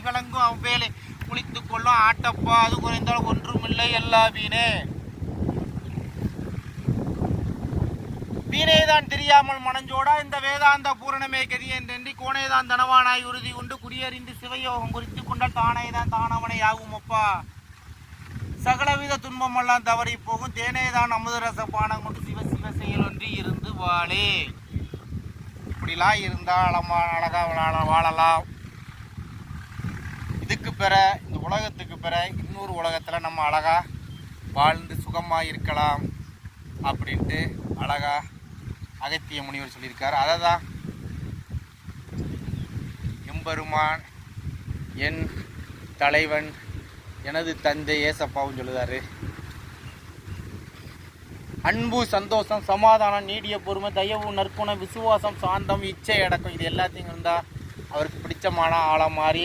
கலங்கும் அவ்வேளை குளித்துக் கொள்ளும் ஆட்டப்பா அது குறைந்தால் ஒன்றுமில்லை எல்லா வீணே. வீணேதான் தெரியாமல் மனஞ்சோடா இந்த வேதாந்த பூரணமே கதி என்றென்றி கோனேதான் தனவானாய் உறுதி கொண்டு குடியறிந்து சிவயோகம் குறித்து கொண்டால் தானேதான் தானவனை ஆகும் அப்பா. சகலவித துன்பமெல்லாம் தவறி போகும் தேனேதான் அமுத ரச பானம் கொண்டு சிவ சிவ செயல் ஒன்றி இருந்து வாழே. இப்படிலாம் இருந்தால் அழகா வாழலாம். இதுக்கு பிற இந்த உலகத்துக்கு பிற இன்னொரு உலகத்தில் நம்ம அழகா வாழ்ந்து சுகமாக இருக்கலாம் அப்படின்ட்டு அழகா அகத்திய முனிவர் சொல்லியிருக்காரு. அதை தான் எம்பெருமான் என் தலைவன் எனது தந்தை ஏசப்பாவும் சொல்லுதாரு. அன்பு, சந்தோஷம், சமாதானம், நீடிய பொறுமை, தயவு, நற்குணம், விசுவாசம், சாந்தம், இச்சை அடக்கம் இது எல்லாத்தையும் இருந்தால் அவருக்கு பிடிச்சமான ஆளாக மாறி